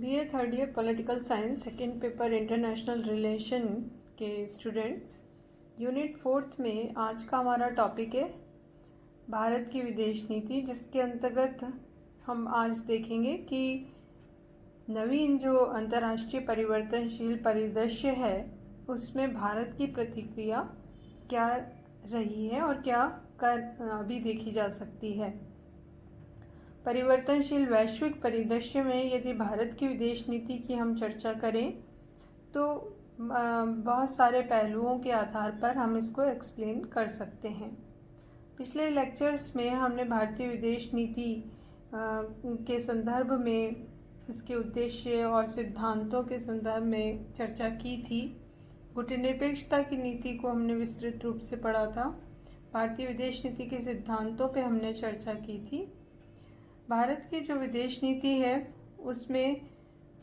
BA third year political science second paper international relation के students, unit fourth में आज का हमारा टॉपिक है भारत की विदेश नीति, जिसके अंतर्गत हम आज देखेंगे कि नवीन जो अंतर्राष्ट्रीय परिवर्तनशील परिदृश्य है उसमें भारत की प्रतिक्रिया क्या रही है और क्या कर अभी देखी जा सकती है। परिवर्तनशील वैश्विक परिदृश्य में यदि भारत की विदेश नीति की हम चर्चा करें तो बहुत सारे पहलुओं के आधार पर हम इसको एक्सप्लेन कर सकते हैं। पिछले लेक्चर्स में हमने भारतीय विदेश नीति के संदर्भ में इसके उद्देश्य और सिद्धांतों के संदर्भ में चर्चा की थी। गुटनिरपेक्षता की नीति को हमने विस्तृत रूप से पढ़ा था। भारतीय विदेश नीति के सिद्धांतों पे हमने चर्चा की थी। भारत की जो विदेश नीति है उसमें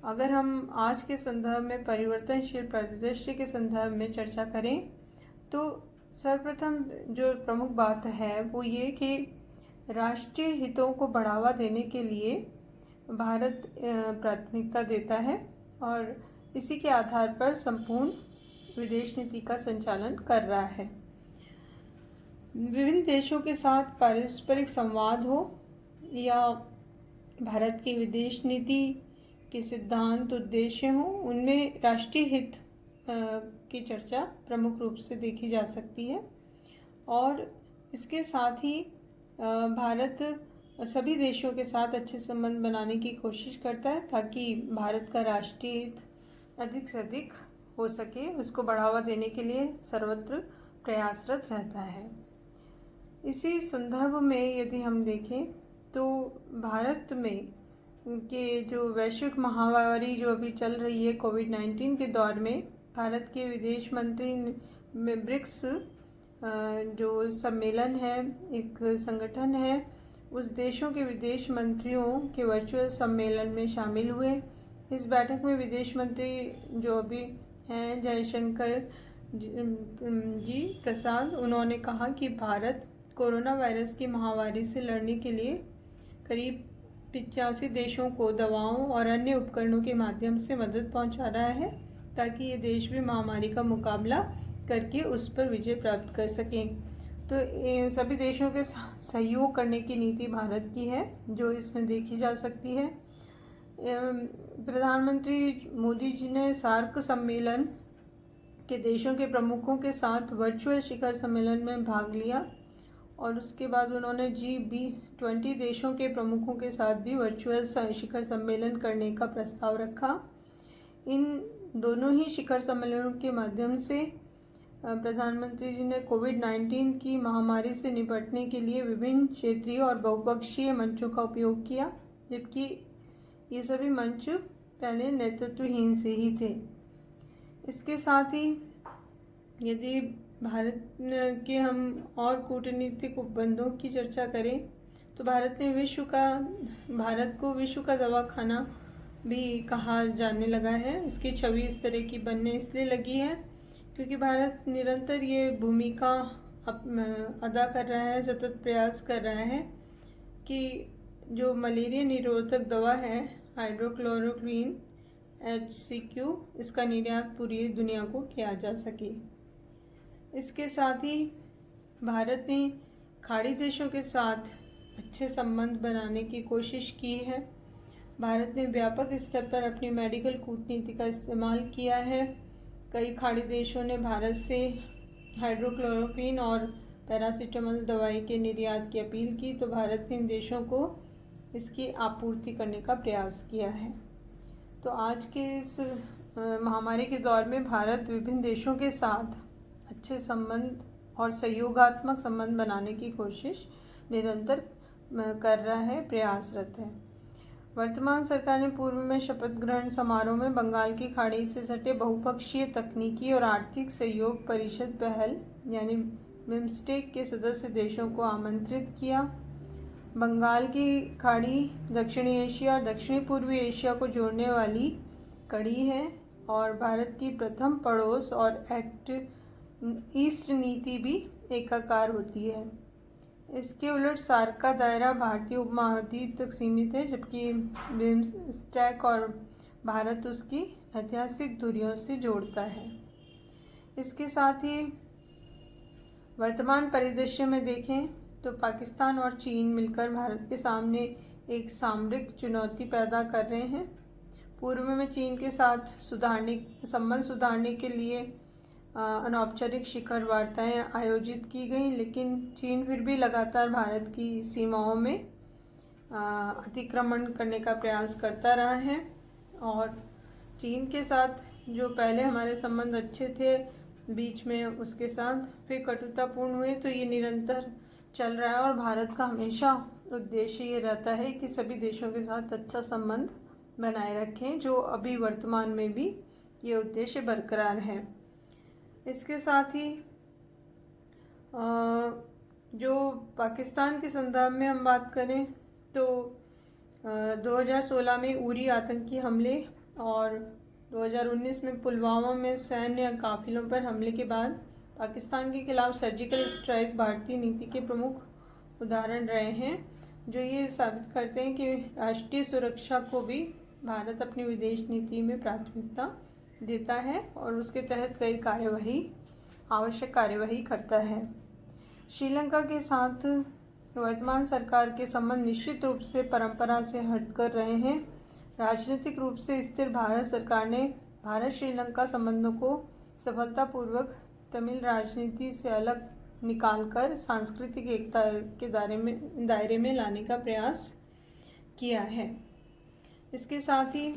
अगर हम आज के संदर्भ में परिवर्तनशील परिदृश्य के संदर्भ में चर्चा करें तो सर्वप्रथम जो प्रमुख बात है वो ये कि राष्ट्रीय हितों को बढ़ावा देने के लिए भारत प्राथमिकता देता है और इसी के आधार पर संपूर्ण विदेश नीति का संचालन कर रहा है। विभिन्न देशों के साथ पारस्परिक संवाद हो या भारत की विदेश नीति के सिद्धांत उद्देश्य हों, उनमें राष्ट्रीय हित की चर्चा प्रमुख रूप से देखी जा सकती है और इसके साथ ही भारत सभी देशों के साथ अच्छे संबंध बनाने की कोशिश करता है ताकि भारत का राष्ट्रीय हित अधिक से अधिक हो सके, उसको बढ़ावा देने के लिए सर्वत्र प्रयासरत रहता है। इसी संदर्भ में यदि हम देखें तो भारत में के जो वैश्विक महामारी जो अभी चल रही है कोविड-19 के दौर में, भारत के विदेश मंत्री में ब्रिक्स जो सम्मेलन है, एक संगठन है, उस देशों के विदेश मंत्रियों के वर्चुअल सम्मेलन में शामिल हुए। इस बैठक में विदेश मंत्री जो अभी हैं जयशंकर जी प्रसाद, उन्होंने कहा कि भारत कोरोना वायरस की महामारी से लड़ने के लिए करीब 85 देशों को दवाओं और अन्य उपकरणों के माध्यम से मदद पहुंचा रहा है ताकि ये देश भी महामारी का मुकाबला करके उस पर विजय प्राप्त कर सकें। तो इन सभी देशों के सहयोग करने की नीति भारत की है जो इसमें देखी जा सकती है। प्रधानमंत्री मोदी जी ने सार्क सम्मेलन के देशों के प्रमुखों के साथ वर्चुअल शिखर सम्मेलन में भाग लिया और उसके बाद उन्होंने G20 देशों के प्रमुखों के साथ भी वर्चुअल शिखर सम्मेलन करने का प्रस्ताव रखा। इन दोनों ही शिखर सम्मेलनों के माध्यम से प्रधानमंत्री जी ने कोविड-19 की महामारी से निपटने के लिए विभिन्न क्षेत्रीय और बहुपक्षीय मंचों का उपयोग किया, जबकि ये सभी मंच पहले नेतृत्वहीन से ही थे। इसके साथ ही यदि भारत के हम और कूटनीतिक उपबंधों की चर्चा करें तो भारत को विश्व का दवाखाना भी कहा जाने लगा है। इसकी छवि इस तरह की बनने इसलिए लगी है क्योंकि भारत निरंतर ये भूमिका अदा कर रहा है, सतत प्रयास कर रहा है कि जो मलेरिया निरोधक दवा है हाइड्रोक्लोरोक्वीन HCQ, इसका निर्यात पूरी दुनिया को किया जा सके। इसके साथ ही भारत ने खाड़ी देशों के साथ अच्छे संबंध बनाने की कोशिश की है। भारत ने व्यापक स्तर पर अपनी मेडिकल कूटनीति का इस्तेमाल किया है। कई खाड़ी देशों ने भारत से हाइड्रोक्लोरोक्वीन और पैरासीटामोल दवाई के निर्यात की अपील की तो भारत ने इन देशों को इसकी आपूर्ति करने का प्रयास किया है। तो आज के इस महामारी के दौर में भारत विभिन्न देशों के साथ अच्छे संबंध और सहयोगात्मक संबंध बनाने की कोशिश निरंतर कर रहा है, प्रयासरत है। वर्तमान सरकार ने पूर्व में शपथ ग्रहण समारोह में बंगाल की खाड़ी से सटे बहुपक्षीय तकनीकी और आर्थिक सहयोग परिषद पहल यानी बिम्स्टेक के सदस्य देशों को आमंत्रित किया। बंगाल की खाड़ी दक्षिणी एशिया और दक्षिणी पूर्वी एशिया को जोड़ने वाली कड़ी है और भारत की प्रथम पड़ोस और एक्ट ईस्ट नीति भी एकाकार होती है। इसके उलट सार्क का दायरा भारतीय उपमहाद्वीप तक सीमित है, जबकि बिम्स्टेक और भारत उसकी ऐतिहासिक दूरियों से जोड़ता है। इसके साथ ही वर्तमान परिदृश्य में देखें तो पाकिस्तान और चीन मिलकर भारत के सामने एक सामरिक चुनौती पैदा कर रहे हैं। पूर्व में चीन के साथ संबंध सुधारने के लिए अनौपचारिक शिखर वार्ताएं आयोजित की गई, लेकिन चीन फिर भी लगातार भारत की सीमाओं में अतिक्रमण करने का प्रयास करता रहा है। और चीन के साथ जो पहले हमारे संबंध अच्छे थे बीच में, उसके साथ फिर कटुतापूर्ण हुए, तो ये निरंतर चल रहा है। और भारत का हमेशा उद्देश्य ये रहता है कि सभी देशों के साथ अच्छा संबंध बनाए रखें, जो अभी वर्तमान में भी ये उद्देश्य बरकरार है। इसके साथ ही जो पाकिस्तान के संदर्भ में हम बात करें तो 2016 में उरी आतंकी हमले और 2019 में पुलवामा में सैन्य काफिलों पर हमले के बाद पाकिस्तान के खिलाफ सर्जिकल स्ट्राइक भारतीय नीति के प्रमुख उदाहरण रहे हैं, जो ये साबित करते हैं कि राष्ट्रीय सुरक्षा को भी भारत अपनी विदेश नीति में प्राथमिकता देता है और उसके तहत कई आवश्यक कार्यवाही करता है। श्रीलंका के साथ वर्तमान सरकार के संबंध निश्चित रूप से परंपरा से हटकर रहे हैं। राजनीतिक रूप से स्थिर भारत सरकार ने भारत श्रीलंका संबंधों को सफलतापूर्वक तमिल राजनीति से अलग निकालकर सांस्कृतिक एकता के दायरे में लाने का प्रयास किया है। इसके साथ ही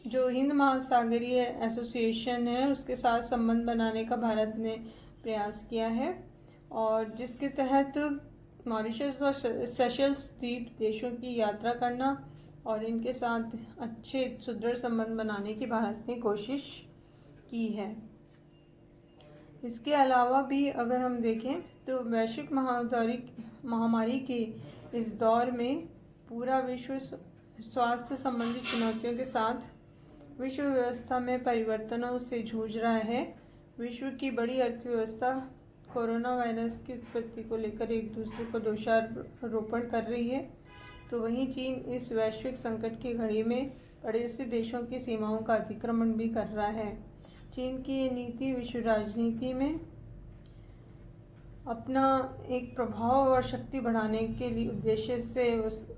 जो हिंद महासागरीय एसोसिएशन है उसके साथ संबंध बनाने का भारत ने प्रयास किया है, और जिसके तहत मॉरिशस और सेशल्स द्वीप देशों की यात्रा करना और इनके साथ अच्छे सुदृढ़ संबंध बनाने की भारत ने कोशिश की है। इसके अलावा भी अगर हम देखें तो वैश्विक महामारी के इस दौर में पूरा विश्व स्वास्थ्य संबंधी चुनौतियों के साथ विश्व व्यवस्था में परिवर्तनों से जूझ रहा है। विश्व की बड़ी अर्थव्यवस्था कोरोना वायरस की उत्पत्ति को लेकर एक दूसरे को दोषारोपण कर रही है, तो वहीं चीन इस वैश्विक संकट की घड़ी में पड़ोसी देशों की सीमाओं का अतिक्रमण भी कर रहा है। चीन की ये नीति विश्व राजनीति में अपना एक प्रभाव और शक्ति बढ़ाने के लिए उद्देश्य से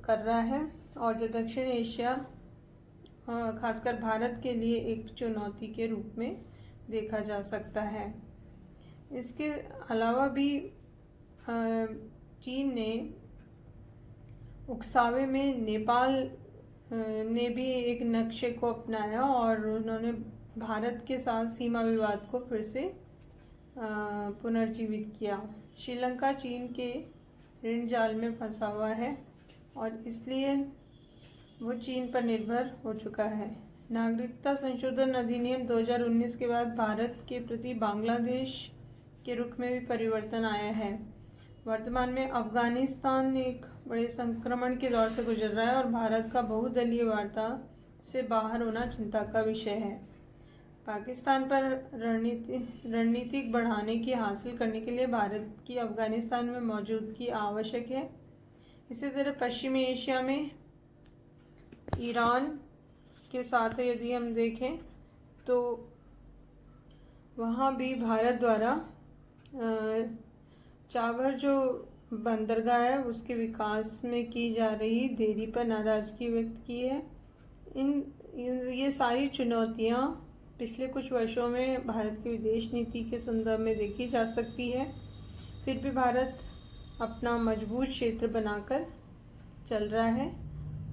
कर रहा है, और जो दक्षिण एशिया खासकर भारत के लिए एक चुनौती के रूप में देखा जा सकता है। इसके अलावा भी चीन ने उकसावे में नेपाल ने भी एक नक्शे को अपनाया और उन्होंने भारत के साथ सीमा विवाद को फिर से पुनर्जीवित किया। श्रीलंका चीन के ऋण जाल में फंसा हुआ है और इसलिए वो चीन पर निर्भर हो चुका है। नागरिकता संशोधन अधिनियम 2019 के बाद भारत के प्रति बांग्लादेश के रुख में भी परिवर्तन आया है। वर्तमान में अफगानिस्तान एक बड़े संक्रमण के दौर से गुजर रहा है और भारत का बहुदलीय वार्ता से बाहर होना चिंता का विषय है। पाकिस्तान पर रणनीतिक बढ़ाने की हासिल करने के लिए भारत की अफगानिस्तान में मौजूदगी आवश्यक है। इसी तरह पश्चिमी एशिया में ईरान के साथ यदि हम देखें तो वहाँ भी भारत द्वारा चाबर जो बंदरगाह है उसके विकास में की जा रही देरी पर नाराज़गी व्यक्त की है। ये सारी चुनौतियाँ पिछले कुछ वर्षों में भारत की विदेश नीति के संदर्भ में देखी जा सकती है। फिर भी भारत अपना मजबूत क्षेत्र बनाकर चल रहा है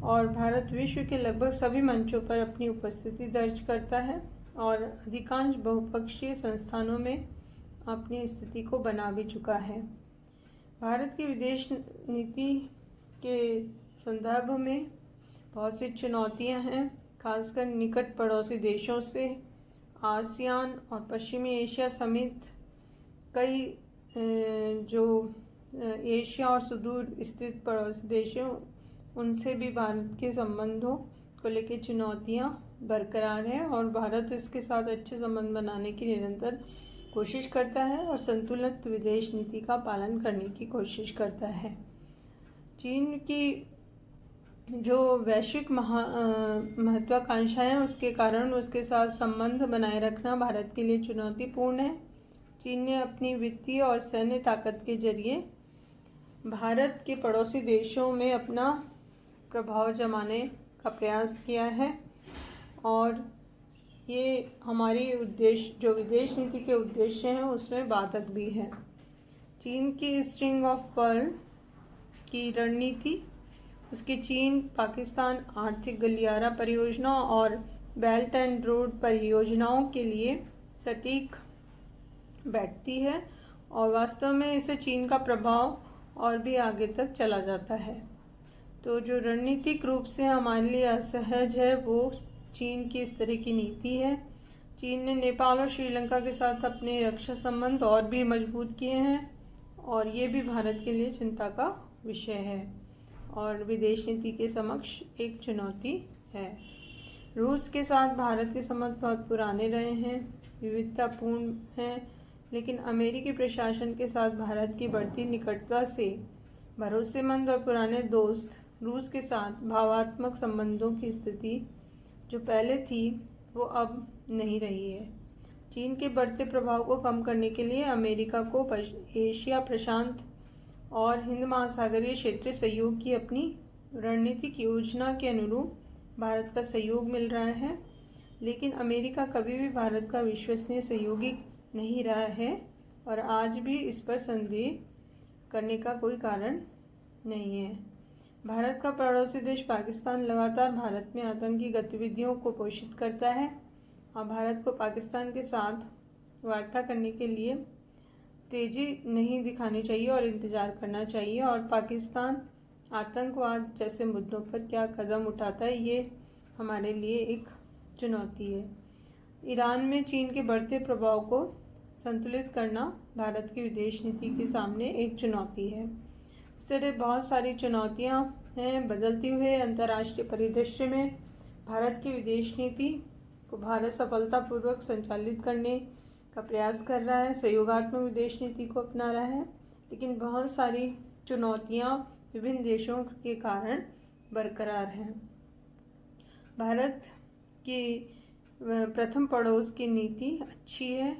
और भारत विश्व के लगभग सभी मंचों पर अपनी उपस्थिति दर्ज करता है और अधिकांश बहुपक्षीय संस्थानों में अपनी स्थिति को बना भी चुका है। भारत की विदेश नीति के संदर्भ में बहुत सी चुनौतियां हैं, खासकर निकट पड़ोसी देशों से आसियान और पश्चिमी एशिया समेत कई जो एशिया और सुदूर स्थित पड़ोसी देशों उनसे भी भारत के संबंधों को लेकर चुनौतियां बरकरार हैं और भारत इसके साथ अच्छे संबंध बनाने की निरंतर कोशिश करता है और संतुलित विदेश नीति का पालन करने की कोशिश करता है। चीन की जो वैश्विक महत्वाकांक्षा है उसके कारण उसके साथ संबंध बनाए रखना भारत के लिए चुनौतीपूर्ण है। चीन ने अपनी वित्तीय और सैन्य ताकत के जरिए भारत के पड़ोसी देशों में अपना प्रभाव जमाने का प्रयास किया है और ये हमारी जो विदेश नीति के उद्देश्य हैं उसमें बाधक भी है। चीन की स्ट्रिंग ऑफ पर्ल की रणनीति, उसकी चीन पाकिस्तान आर्थिक गलियारा परियोजना और बेल्ट एंड रोड परियोजनाओं के लिए सटीक बैठती है और वास्तव में इससे चीन का प्रभाव और भी आगे तक चला जाता है। तो जो रणनीतिक रूप से हमारे लिए असहज है वो चीन की इस तरह की नीति है। चीन ने नेपाल और श्रीलंका के साथ अपने रक्षा संबंध और भी मजबूत किए हैं और ये भी भारत के लिए चिंता का विषय है और विदेश नीति के समक्ष एक चुनौती है। रूस के साथ भारत के संबंध बहुत पुराने रहे हैं, विविधतापूर्ण हैं, लेकिन अमेरिकी प्रशासन के साथ भारत की बढ़ती निकटता से भरोसेमंद और पुराने दोस्त रूस के साथ भावात्मक संबंधों की स्थिति जो पहले थी वो अब नहीं रही है। चीन के बढ़ते प्रभाव को कम करने के लिए अमेरिका को एशिया प्रशांत और हिंद महासागरीय क्षेत्रीय सहयोग की अपनी रणनीतिक योजना के अनुरूप भारत का सहयोग मिल रहा है, लेकिन अमेरिका कभी भी भारत का विश्वसनीय सहयोगी नहीं रहा है और आज भी इस पर संदेह करने का कोई कारण नहीं है। भारत का पड़ोसी देश पाकिस्तान लगातार भारत में आतंकी गतिविधियों को पोषित करता है और भारत को पाकिस्तान के साथ वार्ता करने के लिए तेजी नहीं दिखानी चाहिए और इंतज़ार करना चाहिए और पाकिस्तान आतंकवाद जैसे मुद्दों पर क्या कदम उठाता है ये हमारे लिए एक चुनौती है। ईरान में चीन के बढ़ते प्रभाव को संतुलित करना भारत की विदेश नीति के सामने एक चुनौती है। इस तरह बहुत सारी चुनौतियां हैं। बदलते हुए अंतर्राष्ट्रीय परिदृश्य में भारत की विदेश नीति को भारत सफलतापूर्वक संचालित करने का प्रयास कर रहा है, सहयोगात्मक विदेश नीति को अपना रहा है, लेकिन बहुत सारी चुनौतियां विभिन्न देशों के कारण बरकरार हैं। भारत की प्रथम पड़ोस की नीति अच्छी है,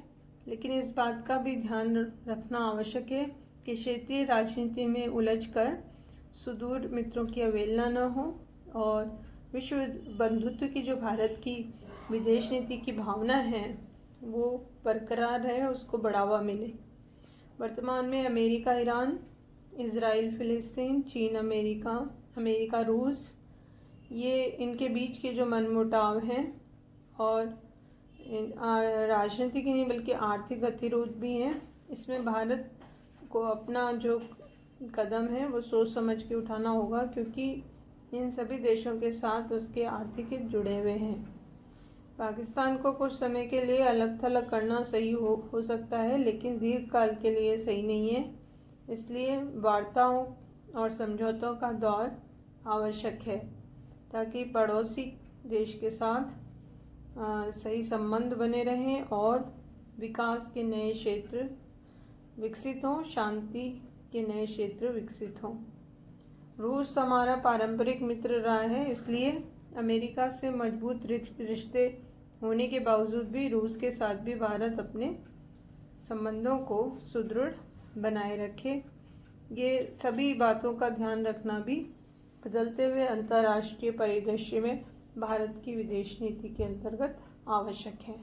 लेकिन इस बात का भी ध्यान रखना आवश्यक है कि क्षेत्रीय राजनीति में उलझकर सुदूर मित्रों की अवहेलना न हो और विश्व बंधुत्व की जो भारत की विदेश नीति की भावना है वो बरकरार रहे, उसको बढ़ावा मिले। वर्तमान में अमेरिका ईरान, इज़राइल फिलिस्तीन, चीन अमेरिका रूस, ये इनके बीच के जो मनमुटाव हैं और राजनीति की नहीं बल्कि आर्थिक गतिरोध भी हैं, इसमें भारत को अपना जो कदम है वो सोच समझ के उठाना होगा, क्योंकि इन सभी देशों के साथ उसके आर्थिक हित जुड़े हुए हैं। पाकिस्तान को कुछ समय के लिए अलग थलग करना सही हो सकता है, लेकिन दीर्घकाल के लिए सही नहीं है। इसलिए वार्ताओं और समझौतों का दौर आवश्यक है ताकि पड़ोसी देश के साथ सही संबंध बने रहें और विकास के नए क्षेत्र विकसित हों, शांति के नए क्षेत्र विकसित हों। रूस हमारा पारंपरिक मित्र रहा है, इसलिए अमेरिका से मजबूत रिश्ते होने के बावजूद भी रूस के साथ भी भारत अपने संबंधों को सुदृढ़ बनाए रखे। ये सभी बातों का ध्यान रखना भी बदलते हुए अंतर्राष्ट्रीय परिदृश्य में भारत की विदेश नीति के अंतर्गत आवश्यक है।